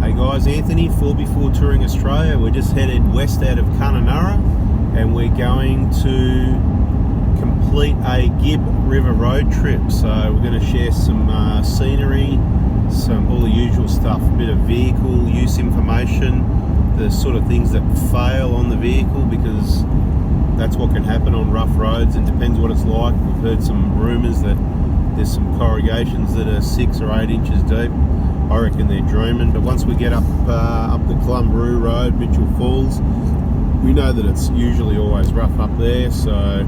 Hey guys, Anthony, 4x4 Touring Australia. We're just headed west out of Kununurra and we're going to complete a Gibb River road trip. So we're going to share some scenery, all the usual stuff, a bit of vehicle use information, the sort of things that fail on the vehicle, because that's what can happen on rough roads and depends what it's like. We've heard some rumours that there's some corrugations that are 6 or 8 inches deep. I reckon they're dreaming, but once we get up the Clumbaroo Road, Mitchell Falls, we know that it's usually always rough up there, so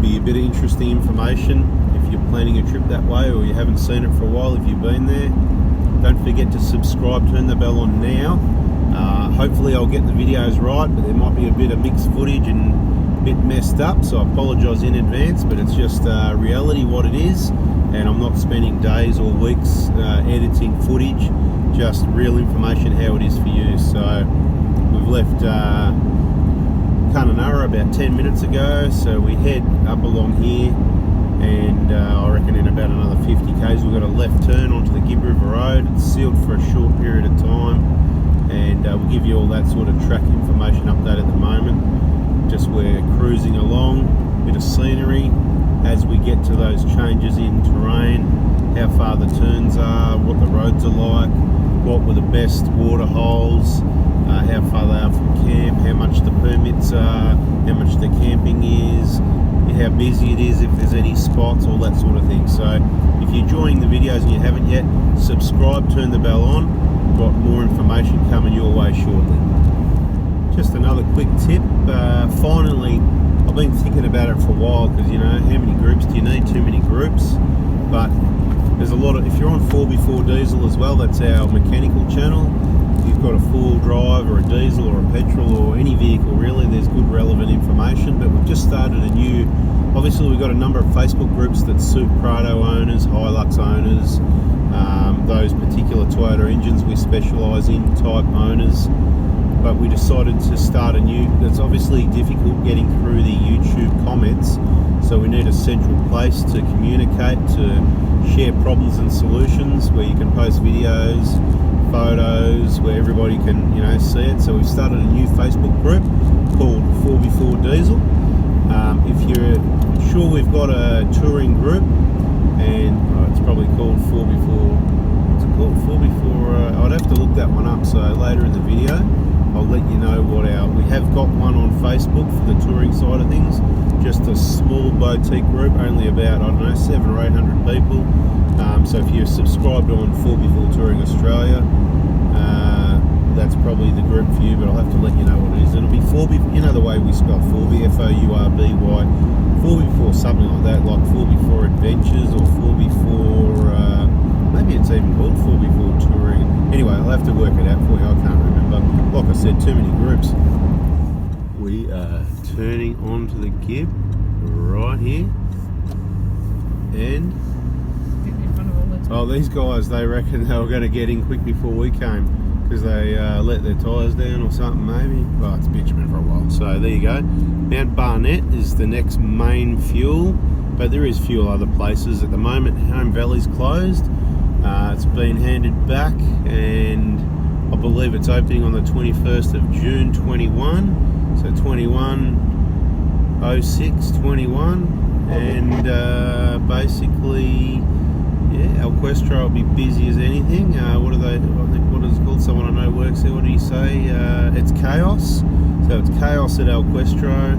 be a bit of interesting information if you're planning a trip that way or you haven't seen it for a while. If you've been there, don't forget to subscribe, turn the bell on now. Hopefully I'll get the videos right, but there might be a bit of mixed footage and a bit messed up, so I apologise in advance, but it's just reality what it is, and I'm not spending days or weeks editing footage, just real information how it is for you. So we've left Kununurra about 10 minutes ago, so we head up along here, and I reckon in about another 50 k's we've got a left turn onto the Gibb River Road. It's sealed for a short period of time, and we'll give you all that sort of track information update at the moment. Just we're cruising along, bit of scenery as we get to those changes in terrain, how far the turns are, what the roads are like, what were the best water holes, how far they are from camp, how much the permits are, how much the camping is, how busy it is, if there's any spots, all that sort of thing. So if you're enjoying the videos and you haven't yet, subscribe, turn the bell on. Got more information coming your way shortly. Just another quick tip, finally, I've been thinking about it for a while, because you know, how many groups do you need? Too many groups. But there's a lot of, if you're on 4x4 diesel as well, that's our mechanical channel. If you've got a 4-wheel drive or a diesel or a petrol or any vehicle really, there's good relevant information. But we've just started a new, obviously we've got a number of Facebook groups that suit Prado owners, Hilux owners, those particular Toyota engines we specialise in type owners. But we decided to start a new, it's obviously difficult getting through the YouTube comments, so we need a central place to communicate, to share problems and solutions, where you can post videos, photos, where everybody can, you know, see it. So we've started a new Facebook group called 4x4 Diesel. If you're sure, we've got a touring group, and it's probably called 4x4, what's it called, 4x4, I'd have to look that one up, so later in the video I'll let you know what we have got one on Facebook for the touring side of things, just a small boutique group, only about, I don't know, 700 or 800 people. So if you're subscribed on 4x4 Touring Australia, that's probably the group for you, but I'll have to let you know what it is. It'll be 4B, you know the way we spell 4B, F-O-U-R-B-Y, 4x4 something like that, like 4x4 Adventures or 4x4, maybe it's even called 4x4 Touring. Anyway, I'll have to work it out for you, I can't remember. Like I said, too many groups. We are turning onto the Gibb right here, and oh, these guys, they reckon they were going to get in quick before we came, because they let their tyres down or something maybe. Well, it's bitumen for a while. So there you go. Mount Barnett is the next main fuel, but there is fuel other places. At the moment, Home Valley's closed. It's been handed back, and I believe it's opening on the 21st of June 21. So 21/06/21, and basically, yeah, El Questro will be busy as anything. What is it called? Someone I know works there. What do you say? It's Chaos. So it's Chaos at El Questro.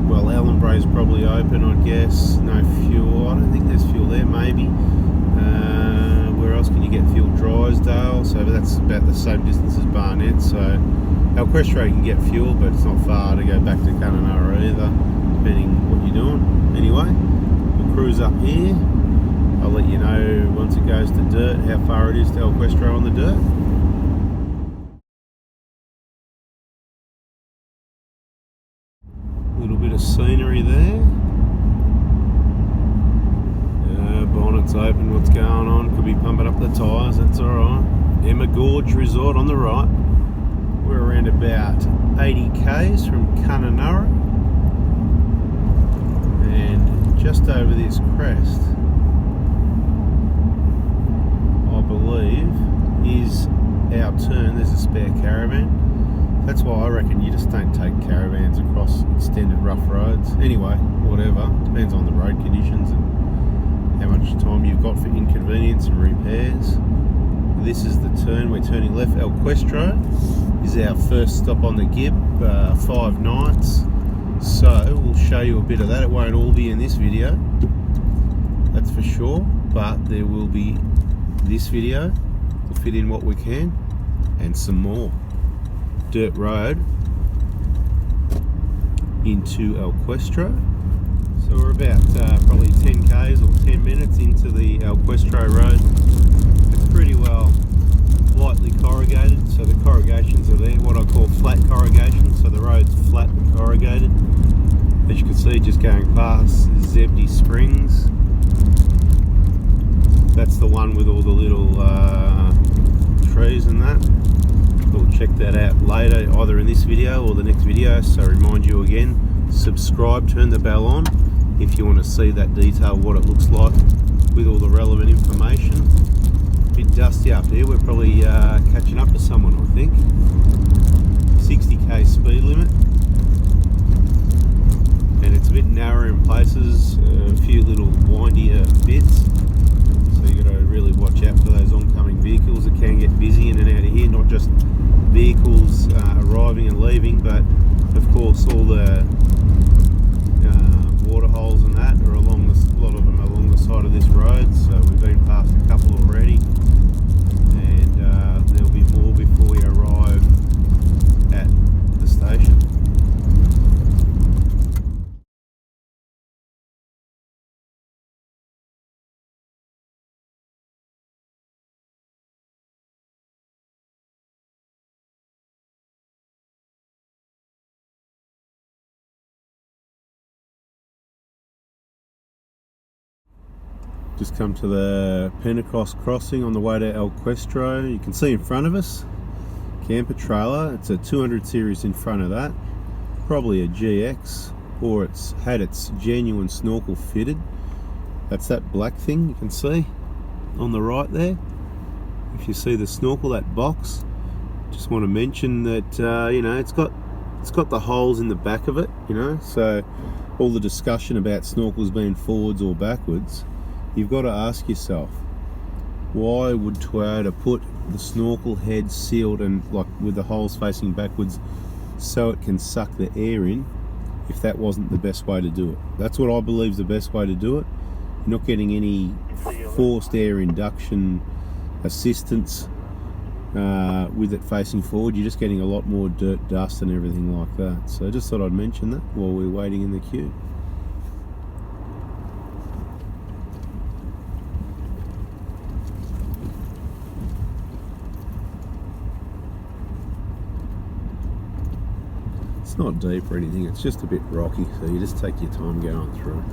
Well, Ellenbray's probably open, I guess. No fuel. I don't think there's fuel there. Maybe. Where else can you get fuel? Drysdale. So that's about the same distance as Barnett. So El Questro can get fuel, but it's not far to go back to Kununurra either, depending what you're doing. Anyway, we'll cruise up here. I'll let you know once it goes to dirt how far it is to El Questro on the dirt. A little bit of scenery there. Bonnet's open, what's going on? Could be pumping up the tyres, that's alright. Emma Gorge Resort on the right. We're around about 80 k's from Kununurra, and just over this crest, I believe, is caravan. That's why I reckon you just don't take caravans across extended rough roads. Anyway, whatever, depends on the road conditions and how much time you've got for inconvenience and repairs. This is the turn, we're turning left. El Questro is our first stop on the Gibb, 5 nights. So we'll show you a bit of that. It won't all be in this video, that's for sure, but there will be this video. We'll fit in what we can and some more. Dirt road into El Questro. So we're about probably 10 k's or 10 minutes into the El Questro road. It's pretty well lightly corrugated, so the corrugations are there, what I call flat corrugation, so the road's flat and corrugated. As you can see, just going past Zebedee Springs. That's the one with all the little trees and that. We'll check that out later, either in this video or the next video. So remind you again, subscribe, turn the bell on if you want to see that detail, what it looks like with all the relevant information. A bit dusty up here, we're probably catching up to someone, I think. 60k speed limit, and it's a bit narrow in places, a few little windier bits, so you got to really watch out for those oncoming vehicles. It can get busy in and out of here, not just vehicles arriving and leaving, but of course all the water holes and that are along this, a lot of them along the side of this road. So we've been past a couple already, and there'll be more before we arrive at the station. Just come to the Pentecost crossing on the way to El Questro. You can see in front of us, camper trailer. It's a 200 series in front of that. Probably a GX, or it's had its genuine snorkel fitted. That's that black thing you can see on the right there. If you see the snorkel, that box, just want to mention that you know, it's got the holes in the back of it, you know, so all the discussion about snorkels being forwards or backwards, you've got to ask yourself, why would Toyota put the snorkel head sealed and like with the holes facing backwards so it can suck the air in, if that wasn't the best way to do it? That's what I believe is the best way to do it. You're not getting any forced air induction assistance with it facing forward. You're just getting a lot more dirt, dust and everything like that. So I just thought I'd mention that while we're waiting in the queue. It's not deep or anything, it's just a bit rocky, so you just take your time going through.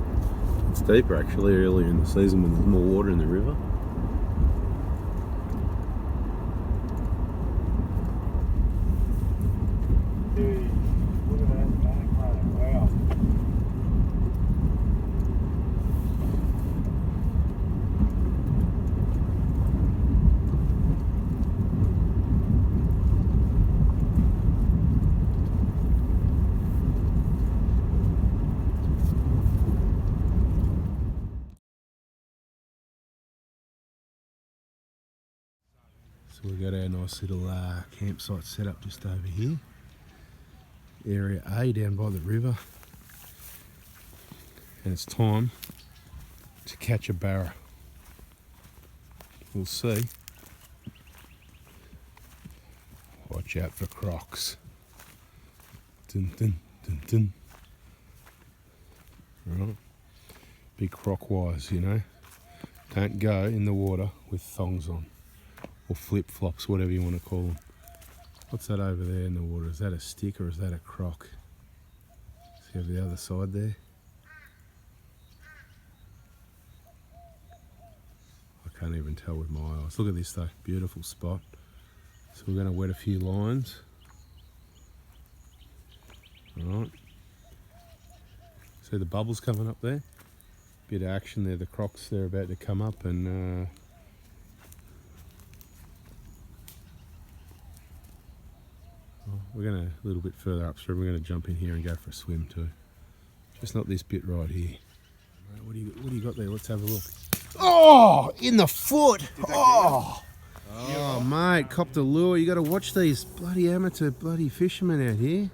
It's deeper actually earlier in the season when there's more water in the river. So we've got our nice little campsite set up just over here. Area A down by the river. And it's time to catch a barra. We'll see. Watch out for crocs. Dun dun dun dun. Right. Be croc wise, you know. Don't go in the water with thongs on. Or flip-flops, whatever you want to call them. What's that over there in the water? Is that a stick or is that a croc? See over the other side there? I can't even tell with my eyes. Look at this though, beautiful spot. So we're going to wet a few lines. Alright. See the bubbles coming up there? Bit of action there, the crocs, they're about to come up and We're going to, a little bit further upstream, we're going to jump in here and go for a swim too. Just not this bit right here. What do you got there? Let's have a look. Oh, in the foot! Oh, mate, copped a lure. You got to watch these bloody amateur bloody fishermen out here.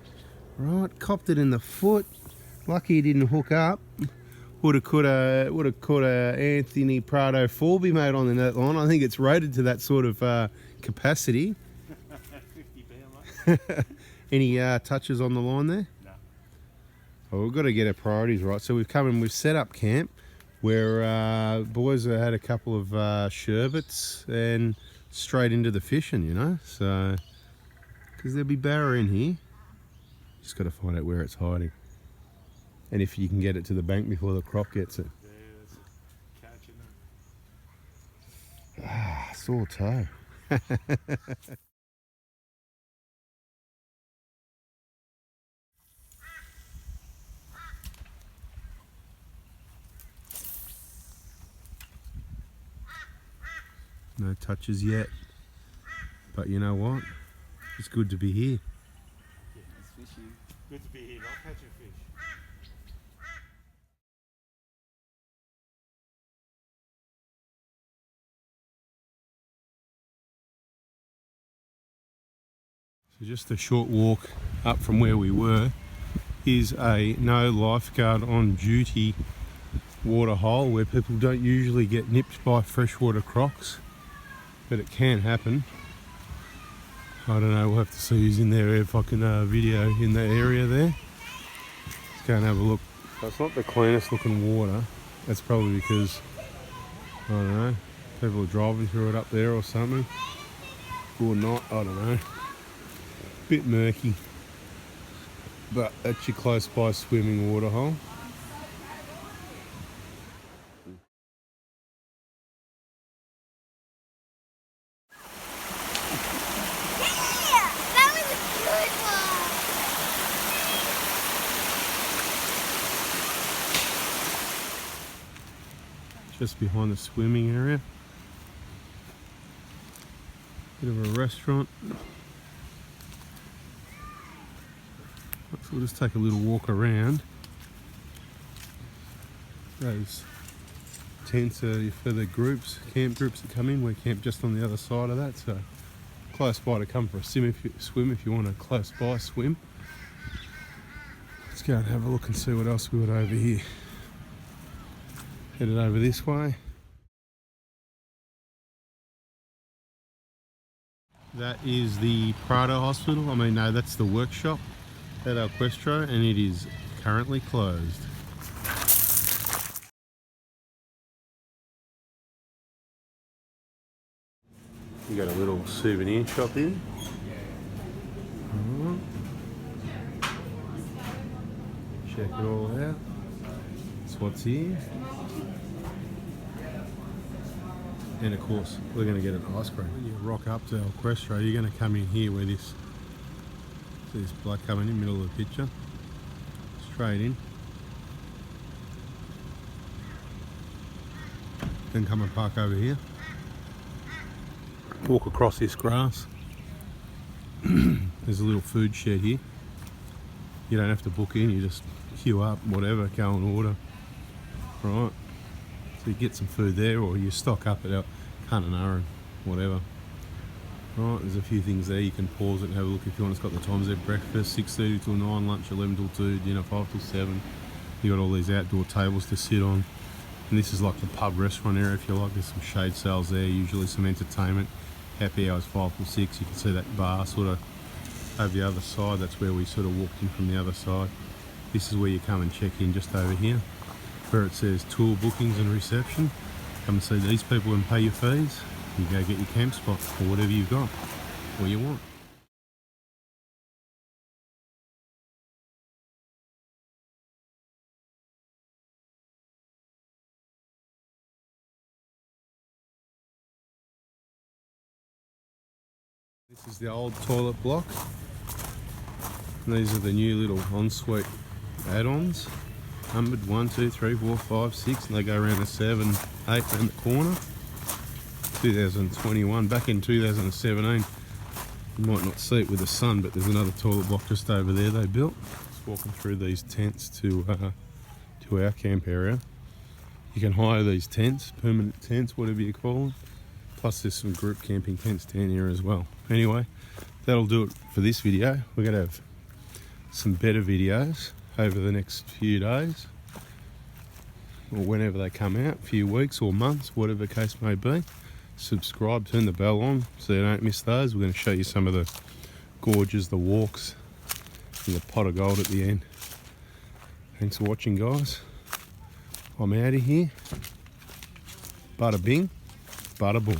Right, copped it in the foot. Lucky he didn't hook up. Would have caught a Anthony Prado Forby, mate, on the net line. I think it's rated to that sort of capacity. 50 pound. Any touches on the line there? No. Well, we've got to get our priorities right. So we've come and we've set up camp where boys have had a couple of sherbets and straight into the fishing, you know. So, because there'll be barra in here. Just got to find out where it's hiding. And if you can get it to the bank before the croc gets it. Yeah, that's a catch, isn't it? Sore toe. No touches yet. But you know what? It's good to be here. Yeah, it's fishy. Good to be here, not catching fish. So just a short walk up from where we were is a no lifeguard on duty water hole where people don't usually get nipped by freshwater crocs, but it can happen. I don't know, we'll have to see who's in there if I can video in that area there. Let's go and have a look. So it's not the cleanest looking water. That's probably because, I don't know, people are driving through it up there or something. Or not, I don't know. Bit murky. But that's your close by swimming water hole. Just behind the swimming area. Bit of a restaurant. So we'll just take a little walk around. Those tents are for the groups, camp groups that come in. We camp just on the other side of that, so close by to come for a swim if you want a close by swim. Let's go and have a look and see what else we got over here. Headed over this way. That is the Prado Hospital. I mean, no, that's the workshop at our Questro, and it is currently closed. You got a little souvenir shop here. Check it all out. That's what's here. And of course, we're going to get an ice cream. When you rock up to El Questro, you're going to come in here where this bloke coming in the middle of the picture. Straight in. Then come and park over here. Walk across this grass. There's a little food shed here. You don't have to book in, you just queue up, whatever, go and order. Right. So you get some food there, or you stock up at our Kununurra, whatever. Right, there's a few things there. You can pause it and have a look if you want. It's got the times there: breakfast 6:30 till 9, lunch 11 till 2, dinner 5 till 7. You got all these outdoor tables to sit on, and this is like the pub restaurant area if you like. There's some shade sails there, usually some entertainment. Happy hours 5 till 6. You can see that bar sort of over the other side. That's where we sort of walked in from the other side. This is where you come and check in, just over here, where it says tour bookings and reception. Come and see these people and pay your fees. You go get your camp spot or whatever you've got or you want. This is the old toilet block. And these are the new little ensuite add-ons. Numbered 1, 2, 3, 4, 5, 6, and they go around the 7, 8 around the corner. 2021, back in 2017, You might not see it with the sun, but there's another toilet block just over there they built. Just walking through these tents to our camp area. You can hire these tents, permanent tents, whatever you call them. Plus there's some group camping tents down here as well. Anyway, that'll do it for this video. We're going to have some better videos over the next few days, or whenever they come out, a few weeks or months, whatever the case may be. Subscribe, turn the bell on so you don't miss those. We're going to show you some of the gorges, the walks, and the pot of gold at the end. Thanks for watching, guys. I'm out of here. Bada bing, bada boom.